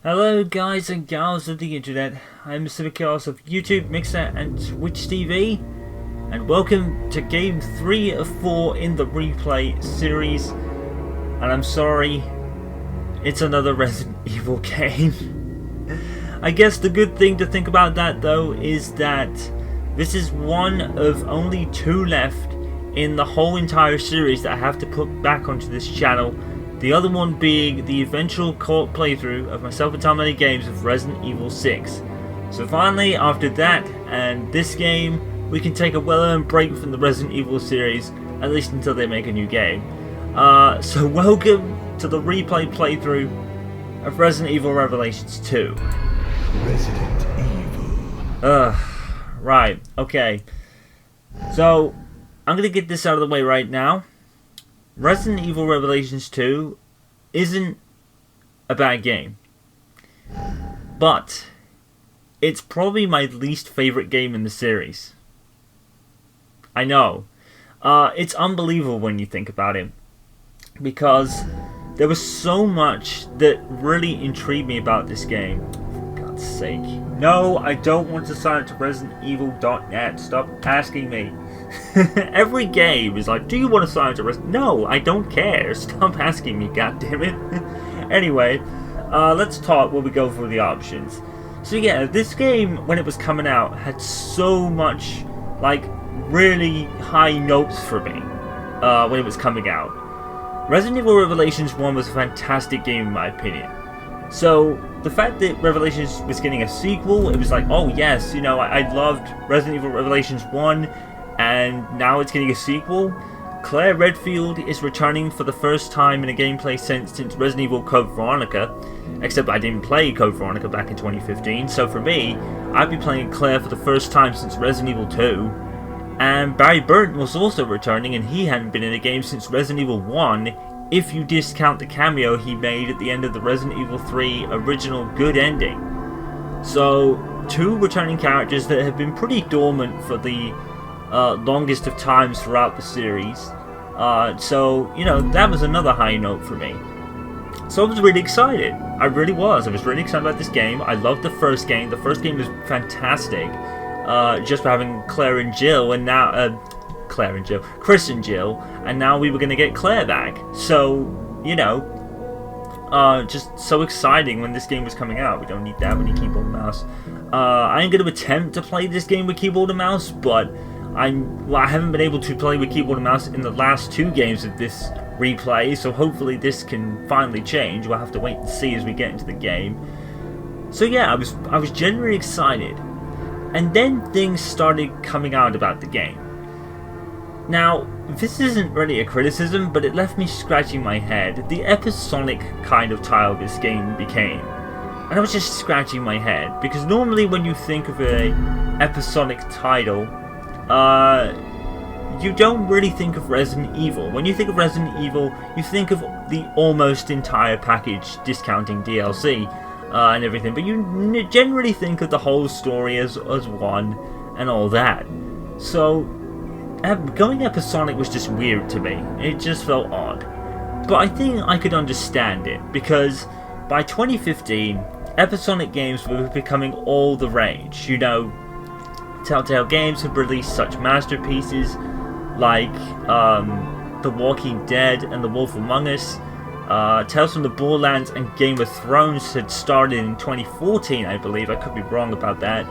Hello guys and gals of the internet, I'm Mr. Chaos of YouTube, Mixer and Twitch TV, and welcome to game 3 of 4 in the replay series. And I'm sorry, it's another Resident Evil game. I guess the good thing to think about that though is that this is one of only 2 left in the whole entire series that I have to put back onto this channel. The other one being the eventual co-op playthrough of myself and Tom Many Games of Resident Evil 6. So finally, after that and this game, we can take a well-earned break from the Resident Evil series, at least until they make a new game. So welcome to the replay playthrough of Resident Evil Revelations 2. Resident Evil. Right, okay. So, I'm gonna get this out of the way right now. Resident Evil Revelations 2 isn't a bad game, but it's probably my least favorite game in the series. I know. It's unbelievable when you think about it, because there was so much that really intrigued me about this game. For God's sake. No, I don't want to sign up to ResidentEvil.net. Stop asking me. Every game is like, do you want to sign up to Resident? No, I don't care. Stop asking me, goddammit. Anyway, let's talk when we go through the options. So yeah, this game, when it was coming out, had so much, like, really high notes for me when it was coming out. Resident Evil Revelations 1 was a fantastic game in my opinion. So, the fact that Revelations was getting a sequel, it was like, oh yes, you know, I loved Resident Evil Revelations 1, and now it's getting a sequel. Claire Redfield is returning for the first time in a gameplay since Resident Evil Code Veronica, except I didn't play Code Veronica back in 2015, so for me, I'd be playing Claire for the first time since Resident Evil 2. And Barry Burton was also returning, and he hadn't been in a game since Resident Evil 1, if you discount the cameo he made at the end of the Resident Evil 3 original good ending. So, 2 returning characters that have been pretty dormant for the longest of times throughout the series. So, you know, that was another high note for me. So I was really excited. I really was. I was really excited about this game. I loved the first game. The first game was fantastic. Just for having Claire and Jill, and now Chris and Jill, and now we were going to get Claire back. So, you know, just so exciting when this game was coming out. We don't need that. We need keyboard and mouse. I am going to attempt to play this game with keyboard and mouse, but I haven't been able to play with keyboard and mouse in the last 2 games of this replay, so hopefully this can finally change. We'll have to wait and see as we get into the game. So yeah, I was genuinely excited. And then things started coming out about the game. Now, this isn't really a criticism, but it left me scratching my head. The episodic kind of title this game became. And I was just scratching my head, because normally when you think of an episodic title, you don't really think of Resident Evil. When you think of Resident Evil, you think of the almost entire package, discounting DLC and everything, but you generally think of the whole story as one and all that. So, going episodic was just weird to me. It just felt odd. But I think I could understand it, because by 2015, episodic games were becoming all the rage. You know, Telltale Games had released such masterpieces like The Walking Dead and The Wolf Among Us. Tales from the Borderlands and Game of Thrones had started in 2014, I believe. I could be wrong about that.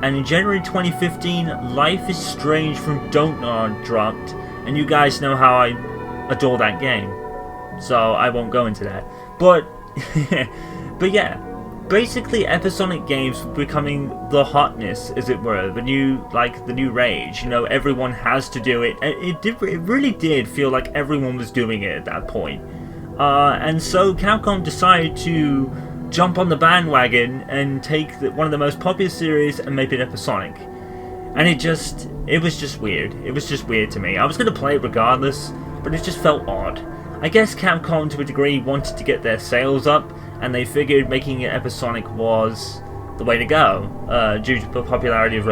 And in January 2015, Life is Strange from Dontnod dropped, and you guys know how I adore that game, so I won't go into that. But, but yeah, basically episodic games were becoming the hotness, as it were, the new rage. You know, everyone has to do it. It really did feel like everyone was doing it at that point. And so Capcom decided to jump on the bandwagon and take one of the most popular series and make it episodic. And it was just weird. It was just weird to me. I was going to play it regardless, but it just felt odd. I guess Capcom, to a degree, wanted to get their sales up, and they figured making it episodic was the way to go, due to the popularity of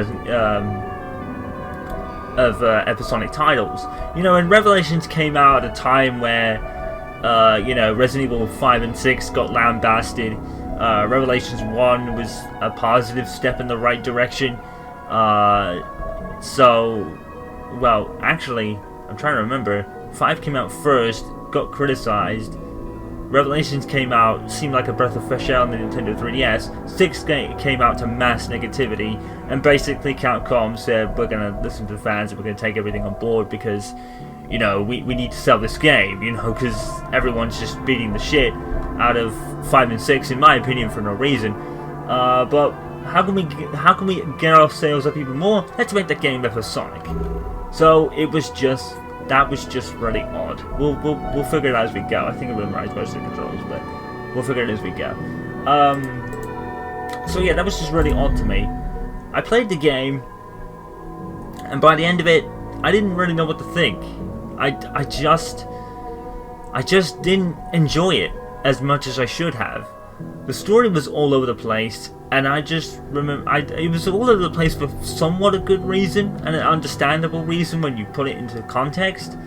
episodic titles. You know, and Revelations came out at a time where you know, Resident Evil 5 and 6 got lambasted Revelations 1 was a positive step in the right direction. Well, actually, I'm trying to remember. 5 came out first, got criticized. Revelations came out, seemed like a breath of fresh air on the Nintendo 3DS. 6 came out to mass negativity, and basically Capcom said, we're going to listen to the fans and we're going to take everything on board because, you know, we need to sell this game, you know, because everyone's just beating the shit out of 5 and 6, in my opinion, for no reason. But how can we get our sales up even more? Let's make the game better for Sonic. So that was just really odd. We'll figure it out as we go. I think I memorized most of the controls, but we'll figure it as we go. So yeah, that was just really odd to me. I played the game, and by the end of it, I didn't really know what to think. I just didn't enjoy it as much as I should have. The story was all over the place, and I just remember it was all over the place for somewhat a good reason and an understandable reason when you put it into context.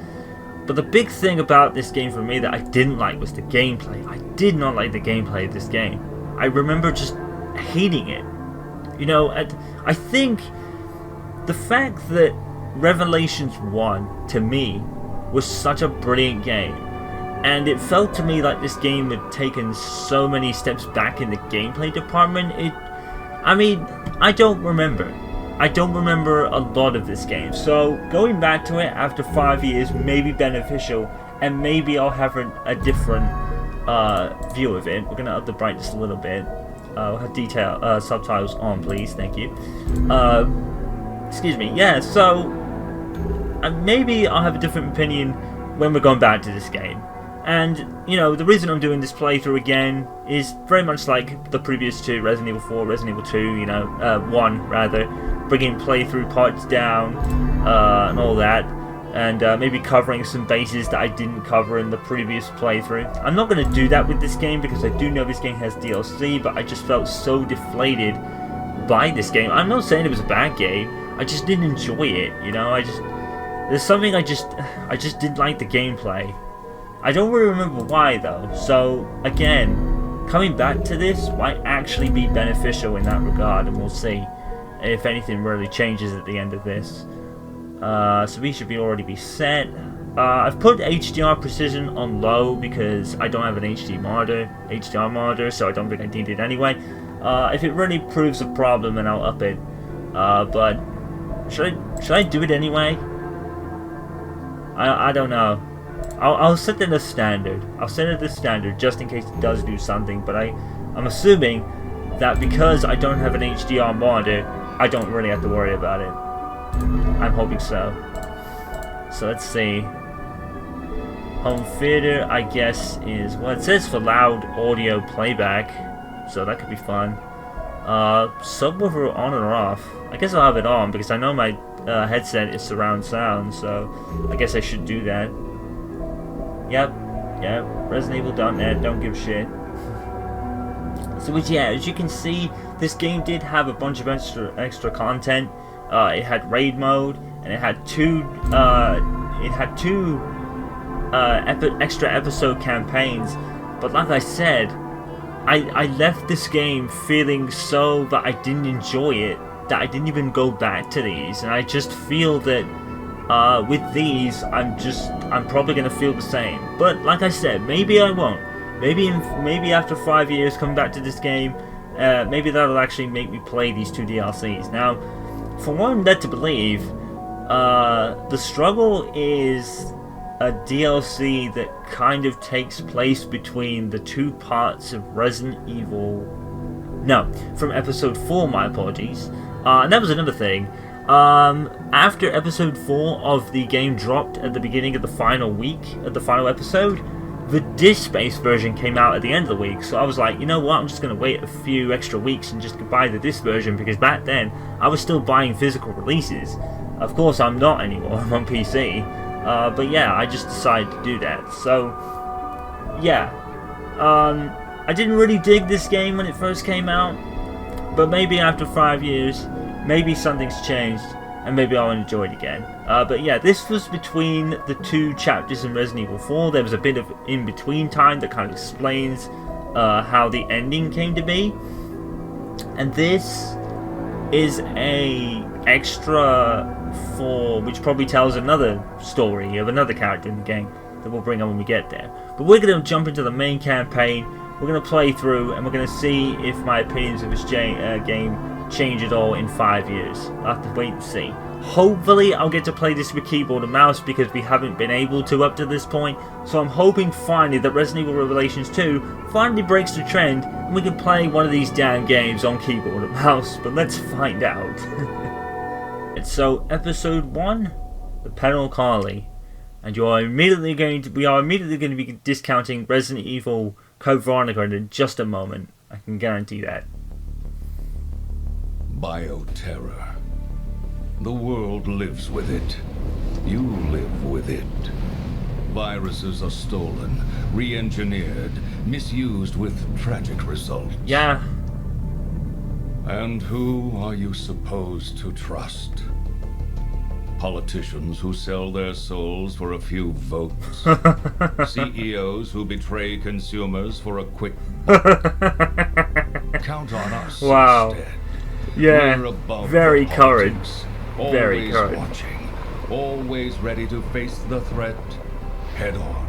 But the big thing about this game for me that I didn't like was the gameplay. I did not like the gameplay of this game. I remember just hating it. You know, I think the fact that Revelations 1 to me was such a brilliant game, and it felt to me like this game had taken so many steps back in the gameplay department. I don't remember a lot of this game, so going back to it after 5 years may be beneficial, and maybe I'll have a different view of it. We're going to up the brightness a little bit. We'll have subtitles on, please, thank you. Excuse me, yeah, so maybe I'll have a different opinion when we're going back to this game. And, you know, the reason I'm doing this playthrough again is very much like the previous two, Resident Evil 4, Resident Evil 2, you know, 1 rather, bringing playthrough parts down, and all that, and maybe covering some bases that I didn't cover in the previous playthrough. I'm not going to do that with this game because I do know this game has DLC, but I just felt so deflated by this game. I'm not saying it was a bad game, I just didn't enjoy it, you know, there's something I just didn't like the gameplay. I don't really remember why though, so again, coming back to this might actually be beneficial in that regard, and we'll see if anything really changes at the end of this. So we should already be set. I've put HDR precision on low because I don't have an HDR monitor, so I don't think I need it anyway. If it really proves a problem, then I'll up it. But should I do it anyway? I don't know. I'll set it as standard. I'll set it as standard just in case it does do something. But I'm assuming that because I don't have an HDR monitor, I don't really have to worry about it. I'm hoping so. So let's see. Home theater, I guess, is, well, it says for loud audio playback, so that could be fun. Subwoofer on or off? I guess I'll have it on because I know my headset is surround sound, so I guess I should do that. Yep, ResidentEvil.net, don't give a shit. So yeah, as you can see, this game did have a bunch of extra content. It had raid mode, and it had two extra episode campaigns. But like I said, I left this game feeling so that I didn't enjoy it, that I didn't even go back to these, and I just feel that with these, I'm probably gonna feel the same. But like I said, maybe I won't. Maybe after 5 years, coming back to this game, maybe that'll actually make me play these two DLCs. Now, for what I'm led to believe, the struggle is a DLC that kind of takes place between the two parts of Resident Evil. No, from episode 4. My apologies. And that was another thing. After episode 4 of the game dropped at the beginning of the final week, at the final episode, the disc-based version came out at the end of the week, so I was like, you know what, I'm just going to wait a few extra weeks and just buy the disc version, because back then, I was still buying physical releases. Of course, I'm not anymore, I'm on PC, but yeah, I just decided to do that. So, yeah, I didn't really dig this game when it first came out, but maybe after 5 years, maybe something's changed, and maybe I'll enjoy it again. But yeah, this was between the two chapters in Resident Evil 4. There was a bit of in-between time that kind of explains how the ending came to be. And this is a extra for which probably tells another story of another character in the game that we'll bring on when we get there. But we're going to jump into the main campaign. We're going to play through and we're going to see if my opinions of this game change at all in 5 years. I'll have to wait and see. Hopefully I'll get to play this with keyboard and mouse because we haven't been able to up to this point. So I'm hoping finally that Resident Evil Revelations 2 finally breaks the trend and we can play one of these damn games on keyboard and mouse. But let's find out. So episode 1, The Penal Colony. And we are immediately going to be discounting Resident Evil Code Veronica in just a moment. I can guarantee that. Bioterror. The world lives with it. You live with it. Viruses are stolen, re-engineered, misused with tragic results. Yeah. And who are you supposed to trust? Politicians who sell their souls for a few votes. CEOs who betray consumers for a quick buck. Count on us instead. Yeah, very current. Very current. Watching, always ready to face the threat head on.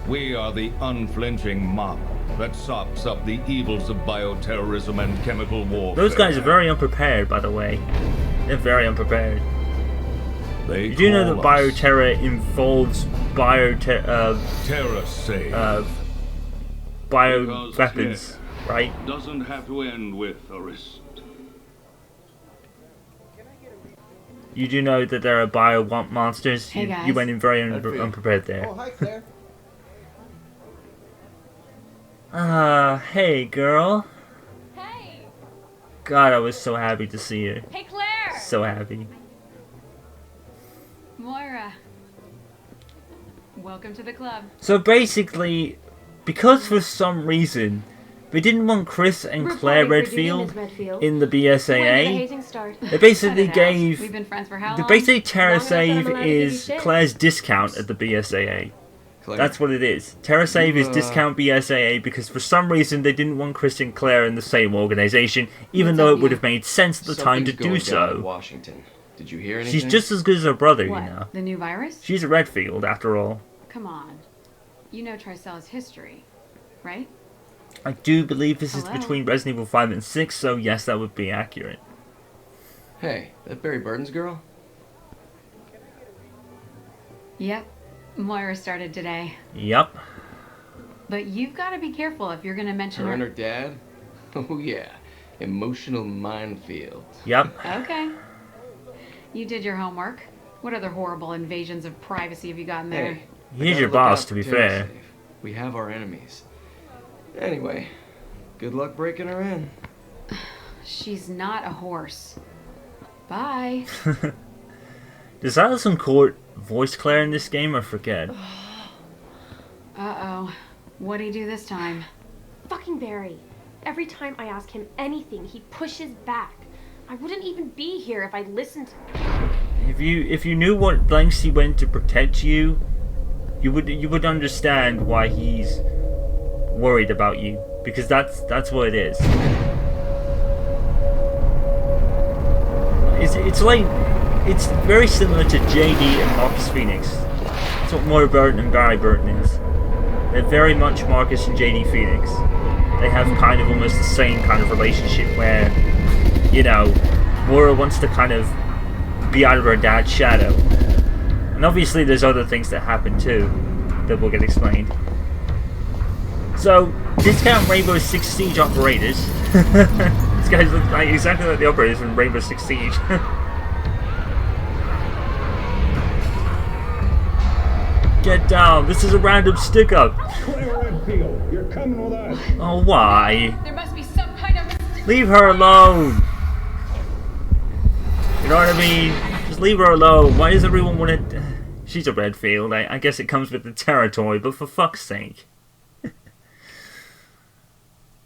We are the unflinching mop that sops up the evils of bioterrorism and chemical warfare. Those guys are very unprepared, by the way. They're very unprepared. You do know that bioterror involves terror safe. Bio weapons, right? Doesn't have to end with a wrist. You do know that there are bio monsters. Hey guys. You went in very unprepared there. Oh, hi, Claire. Hey girl. Hey! God, I was so happy to see you. Hey, Claire! So happy. Moira. Welcome to the club. So basically, because for some reason they didn't want Chris and Claire Redfield in the BSAA, they basically gave... We've been friends for how long? The basic Terra Save is Claire's discount at the BSAA. Claire. That's what it is. Terra Save is discount BSAA because for some reason they didn't want Chris and Claire in the same organization, even though it would have made sense at the time to do so. Washington. Did you hear anything? She's just as good as her brother, What? you know. The new virus? She's a Redfield, after all. Come on. You know Tricella's history, right? I do believe this is Hello? between Resident Evil 5 and 6, so yes, that would be accurate. Hey, that Barry Burton's girl? Yep. Moira started today. Yup. But you've got to be careful if you're going to mention Her and her. her dad? Oh yeah, emotional minefield. Yup. Okay. You did your homework. What other horrible invasions of privacy have you gotten there? Hey, He's I your gotta look boss, out to be for Terra fair. Safe. We have our enemies. Anyway, good luck breaking her in. She's not a horse. Bye. Does Alison Court voice Claire in this game? I forget. Uh-oh. What'd he do this time? Fucking Barry. Every time I ask him anything, he pushes back. I wouldn't even be here if I listened. If you knew what lengths he went to protect you, you would understand why he's worried about you, because that's what it is. It's very similar to JD and Marcus Phoenix. That's what Moira Burton and Barry Burton is. They're very much Marcus and JD Phoenix. They have kind of almost the same kind of relationship where, you know, Moira wants to kind of be out of her dad's shadow. And obviously there's other things that happen too that will get explained. So, discount Rainbow Six Siege operators. These guys look like exactly like the operators from Rainbow Six Siege. Get down, this is a random stick-up. Claire Redfield, you're coming with us. Oh, why? There must be some kind of... Leave her alone! You know what I mean? Just leave her alone. Why does everyone want to... She's a Redfield. I guess it comes with the territory, but for fuck's sake.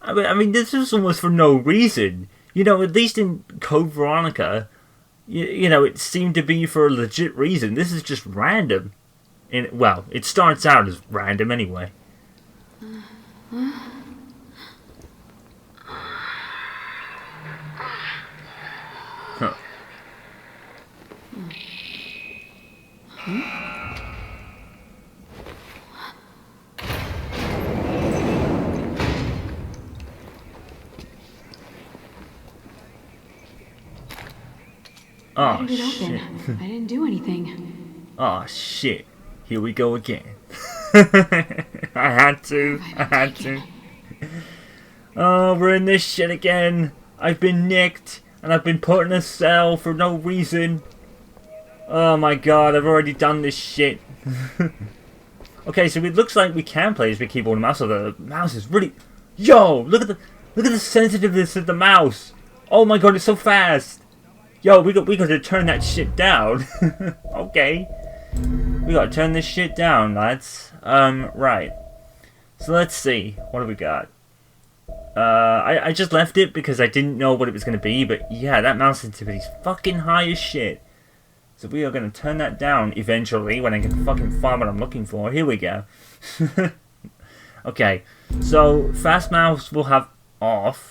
I mean, this is almost for no reason. You know, at least in Code Veronica, you know, it seemed to be for a legit reason. This is just random. Well, it starts out as random anyway. Huh. Why Oh did it shit. open? I didn't do anything. Oh shit. Here we go again. I had to. Oh, we're in this shit again. I've been nicked and I've been put in a cell for no reason. Oh my god, I've already done this shit. Okay, so it looks like we can play as with keyboard and mouse, so the mouse is really... Yo, look at the sensitiveness of the mouse. Oh my god, it's so fast. Yo, we got to turn that shit down. Okay. We gotta turn this shit down, lads. Right. So let's see. What do we got? I just left it because I didn't know what it was gonna be, but yeah, that mouse sensitivity is fucking high as shit. So we are gonna turn that down eventually when I can fucking find what I'm looking for. Here we go. Okay. So fast mouse will have off.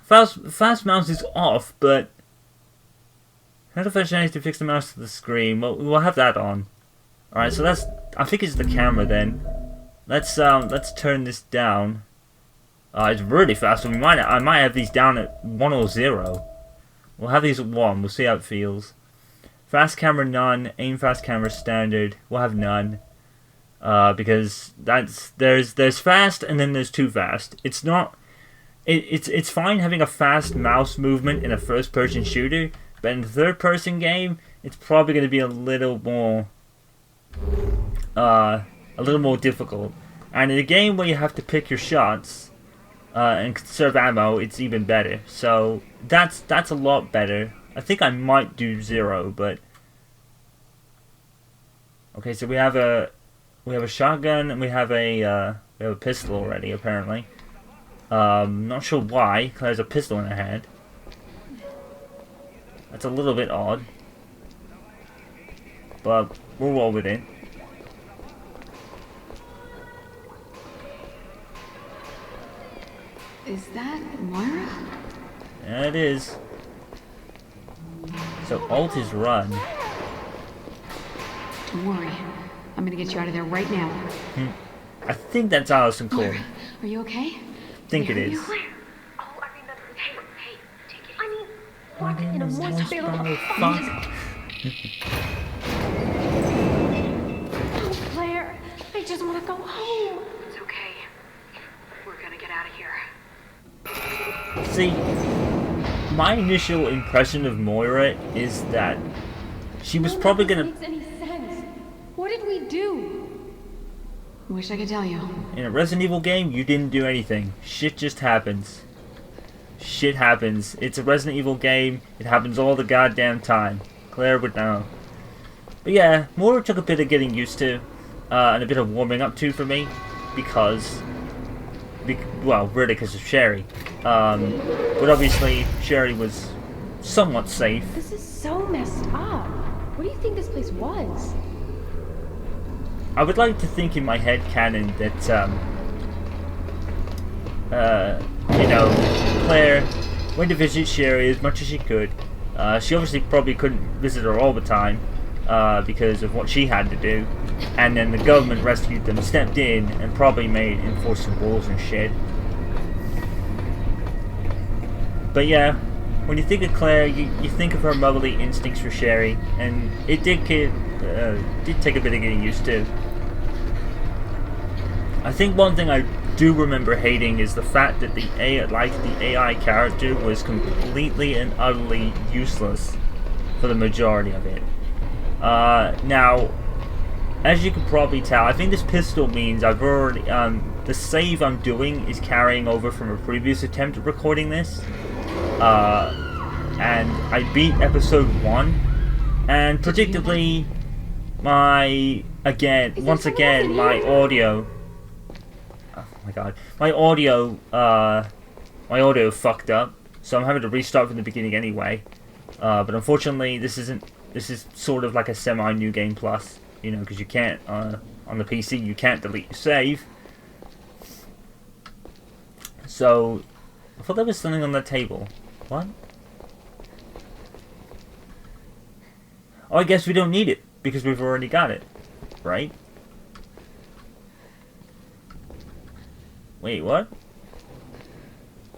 Fast mouse is off, but how to fetch to fix the mouse to the screen? Well, we'll have that on. All right, so that's. I think it's the camera then. Let's turn this down. It's really fast. So I might have these down at 1 or 0. We'll have these at 1. We'll see how it feels. Fast camera none. Aim fast camera standard. We'll have none. Because there's fast and then there's too fast. It's not. It's fine having a fast mouse movement in a first-person shooter, but in a third-person game, it's probably going to be a little more difficult. And in a game where you have to pick your shots and conserve ammo, it's even better. So that's a lot better. I think I might do 0, but okay. So we have a shotgun and we have a pistol already apparently. Not sure why. Claire's a pistol in her hand. That's a little bit odd. But we'll roll with it. Is that Moira? Yeah, it is. So Alt is run. Don't worry. I'm gonna get you out of there right now. I think that's Allison Cole. Moira, are you okay? I think it is. Oh, I remember. Hey, take it. I mean, what in a moist field? Fuck. Oh, Claire, I just want to go home. It's okay. We're gonna get out of here. See, my initial impression of Moira is that she was probably gonna. Makes any sense. What did we do? Wish I could tell you. In a Resident Evil game, you didn't do anything. Shit just happens. Shit happens. It's a Resident Evil game. It happens all the goddamn time. Claire would know. But yeah, Moira took a bit of getting used to, and a bit of warming up to for me, because well, really because of Sherry. But obviously, Sherry was somewhat safe. This is so messed up. What do you think this place was? I would like to think in my head canon that, you know, Claire went to visit Sherry as much as she could. She obviously probably couldn't visit her all the time, because of what she had to do. And then the government rescued them, stepped in, and probably made enforced some rules and shit. But yeah, when you think of Claire, you think of her motherly instincts for Sherry, and it did take a bit of getting used to. I think one thing I do remember hating is the fact that the AI character was completely and utterly useless for the majority of it. Now, as you can probably tell, I think this pistol means I've already the save I'm doing is carrying over from a previous attempt at recording this. And I beat episode 1, and predictably, my audio. Oh my god, my audio fucked up, so I'm having to restart from the beginning anyway. But unfortunately, this is sort of like a semi-new game plus, you know, because you can't On the PC, you can't delete your save. So, I thought there was something on the table. What? Oh, I guess we don't need it, because we've already got it. Right? Wait, what?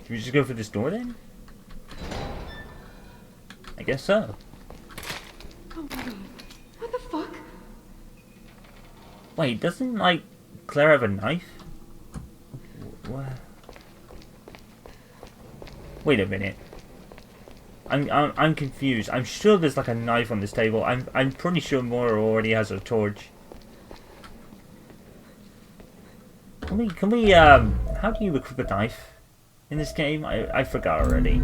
Should we just go for this door then? I guess so. Oh my god. What the fuck? Wait, doesn't, like, Claire have a knife? What? Wait a minute. I'm confused. I'm sure there's like a knife on this table. I'm pretty sure Moira already has a torch. Can we how do you equip a knife in this game? I forgot already.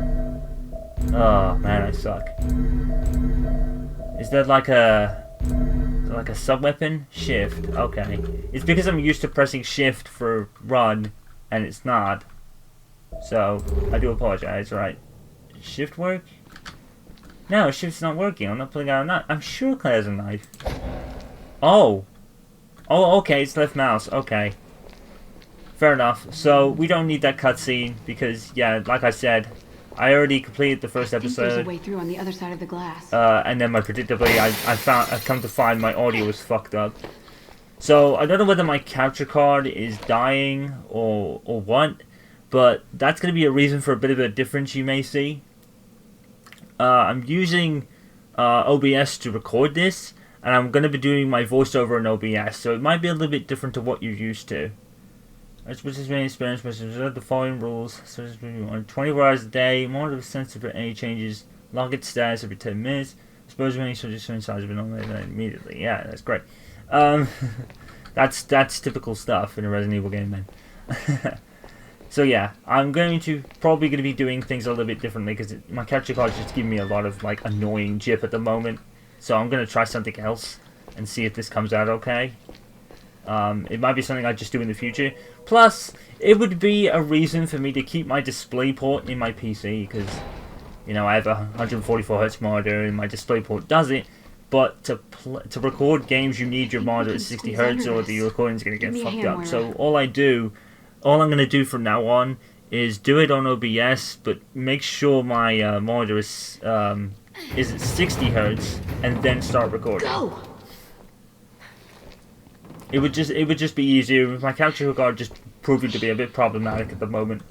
Oh man, I suck. Is there like a sub weapon? Shift. Okay. It's because I'm used to pressing shift for run and it's not. So I do apologize, right? Shift work? No, shift's not working. I'm not pulling out a knife. I'm sure Claire has a knife. Oh. Oh, okay, it's left mouse. Okay. Fair enough. So we don't need that cutscene because, yeah, like I said, I already completed the first There's a episode. way through on the other side of the glass. And then predictably, I've come to find my audio was fucked up. So I don't know whether my capture card is dying or what, but that's going to be a reason for a bit of a difference you may see. I'm using OBS to record this, and I'm going to be doing my voiceover in OBS, so it might be a little bit different to what you're used to. As much as many experience, observe the following rules. So 24 hours a day, monitor sensitive to any changes, log its status every 10 minutes, expose many certain size of it immediately. Yeah, that's great. That's typical stuff in a Resident Evil game, then. So yeah, I'm going to be doing things a little bit differently because my capture card is just giving me a lot of like annoying jip at the moment. So I'm going to try something else and see if this comes out okay. It might be something I just do in the future. Plus, it would be a reason for me to keep my DisplayPort in my PC because, you know, I have a 144Hz monitor and my DisplayPort does it. But to record games, you need your monitor at 60Hz or the recording's going to get fucked up. So all I'm going to do from now on is do it on OBS, but make sure my monitor is at 60Hz and then start recording. Go! It would just be easier. My capture card just proving to be a bit problematic at the moment.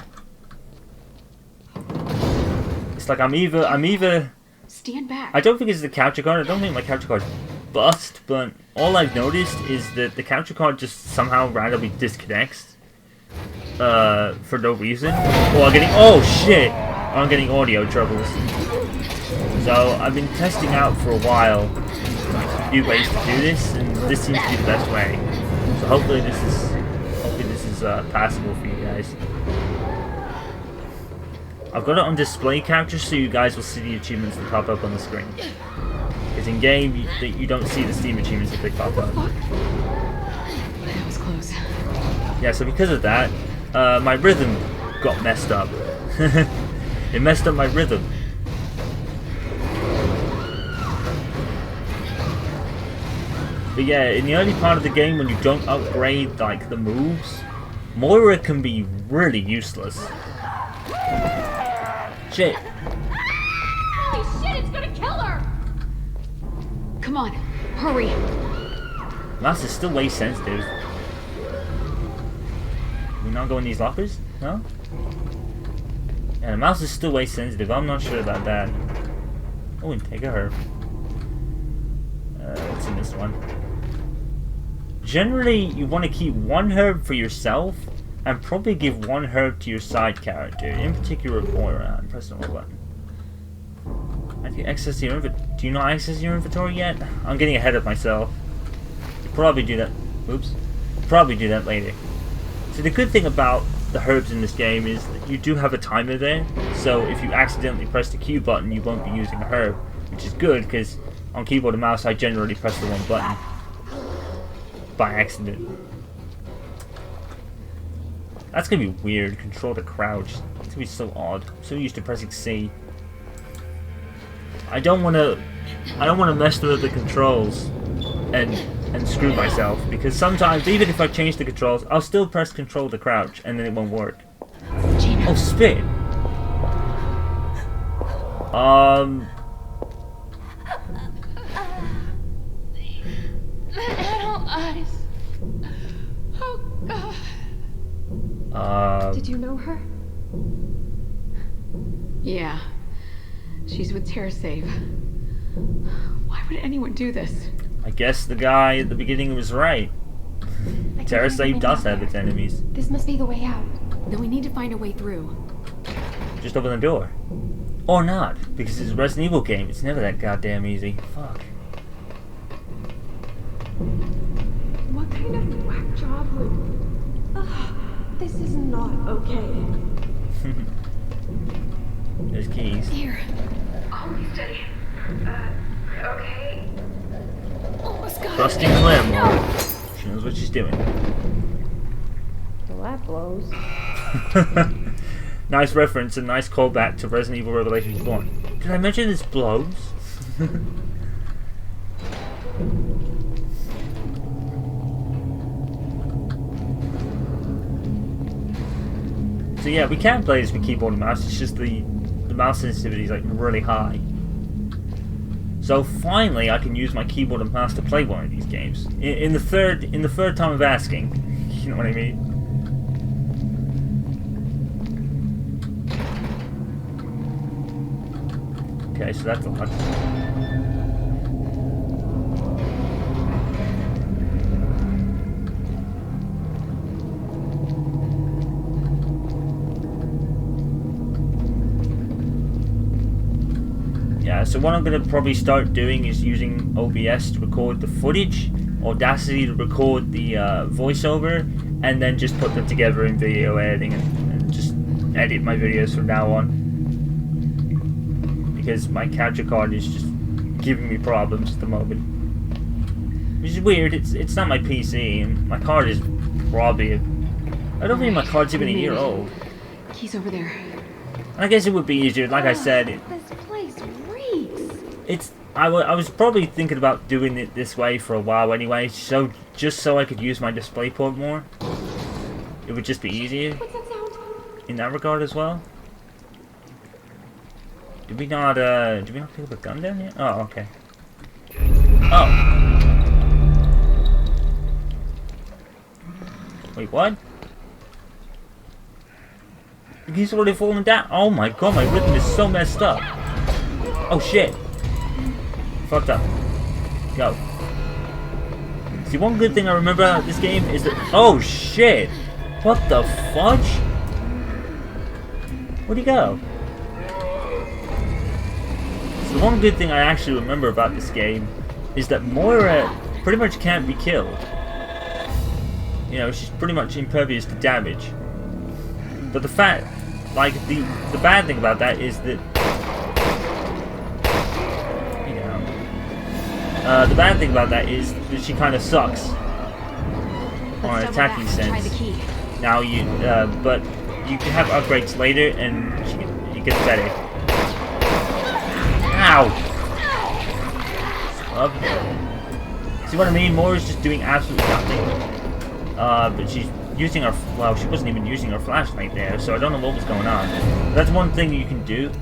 It's like I'm either Stand back. I don't think it's the capture card. I don't think my capture card's bust, but all I've noticed is that the capture card just somehow randomly disconnects for no reason. Or I'm getting audio troubles. So I've been testing out for a while new ways to do this, and this seems to be the best way. So hopefully this is passable for you guys. I've got it on display capture so you guys will see the achievements that pop up on the screen. Because in game you don't see the Steam achievements that they pop up. That was close. Yeah, so because of that, my rhythm got messed up. It messed up my rhythm. But yeah, in the early part of the game when you don't upgrade like the moves, Moira can be really useless. Shit. Holy shit, it's gonna kill her! Come on, hurry. Mouse is still way sensitive. We not go in these lockers? No? Yeah, the mouse is still way sensitive. I'm not sure about that. Oh, and take a herb. What's in this one? Generally, you want to keep one herb for yourself and probably give one herb to your side character, in particular Moira. Press the wrong button. I think access your inventory. Do you not access your inventory yet? I'm getting ahead of myself. You probably do that. Oops. Probably do that later. So the good thing about the herbs in this game is that you do have a timer there. So if you accidentally press the Q button, you won't be using a herb, which is good because on keyboard and mouse I generally press the wrong button by accident. That's gonna be weird. Control to crouch. It's gonna be so odd. I'm so used to pressing C. I don't wanna mess with the controls and and screw myself, because sometimes, even if I change the controls, I'll still press control to crouch, and then it won't work. Gina. Oh, spit! The animal eyes. Oh, God. Did you know her? Yeah. She's with TerraSave. Why would anyone do this? I guess the guy at the beginning was right. I can TerraSave find a way does out have there. its enemies. This must be the way out. Then we need to find a way through. Just open the door. Or not, because it's a Resident Evil game. It's never that goddamn easy. Fuck. What kind of whack job would... Ugh, this is not okay. There's keys. Here. Hold me steady. Okay. Almost got Trusting Claire. She knows what she's doing. Well, that blows. Nice reference and nice callback to Resident Evil Revelations 1. Did I mention this blows? So yeah, we can play this with keyboard and mouse, it's just the mouse sensitivity is like really high. So finally I can use my keyboard and mouse to play one of these games. In the third time of asking. You know what I mean? Okay, so that's a lot. Yeah, so what I'm going to probably start doing is using OBS to record the footage, Audacity to record the voiceover, and then just put them together in video editing and just edit my videos from now on. Because my capture card is just giving me problems at the moment. Which is weird, it's not my PC, and my card is probably I don't think my card's even a year old. Keys over there. I guess it would be easier, like I said, This place reeks. I was probably thinking about doing it this way for a while anyway, so just so I could use my DisplayPort more. It would just be easier What's that sound? in that regard as well. Did we not pick up a gun down here? Oh, okay. Oh. Wait, what? He's already falling down. Oh my god, my rhythm is so messed up. Oh shit. Fucked up. Go. See, one good thing I remember about this game is that... Oh shit! What the fudge? Where'd he go? So the one good thing I actually remember about this game is that Moira pretty much can't be killed. You know, she's pretty much impervious to damage. But the fact... Like, the bad thing about that is that... You know... the bad thing about that is that she kind of sucks. On an attacking sense. Try the key. Now you... but you can have upgrades later and you get better. Ow! See what I mean? Moira's just doing absolutely nothing. But she's using her... Well, she wasn't even using her flashlight there, so I don't know what was going on. That's one thing you can do.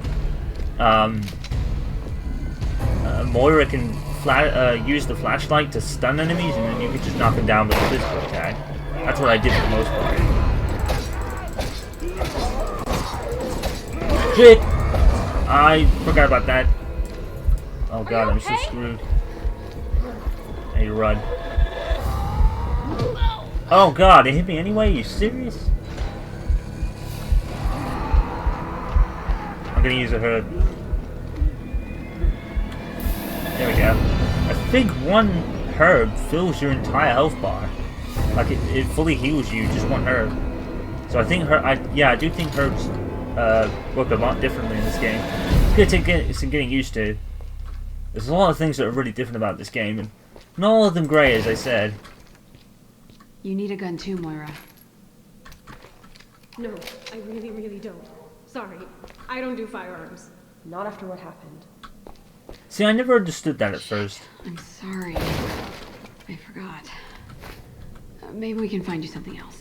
Moira can use the flashlight to stun enemies, and then you can just knock them down with a physical attack. That's what I did for the most part. Shit! I forgot about that. Oh god, I'm so screwed. I need to run. Oh god, it hit me anyway? Are you serious? I'm gonna use a herb. There we go. I think one herb fills your entire health bar. Like it fully heals you, just one herb. So I think I do think herbs work a lot differently in this game. It's gonna take some getting used to. There's a lot of things that are really different about this game, and not all of them grey, as I said. You need a gun too, Moira. No, I really, really don't. Sorry, I don't do firearms. Not after what happened. See, I never understood that at first. I'm sorry. I forgot. Maybe we can find you something else.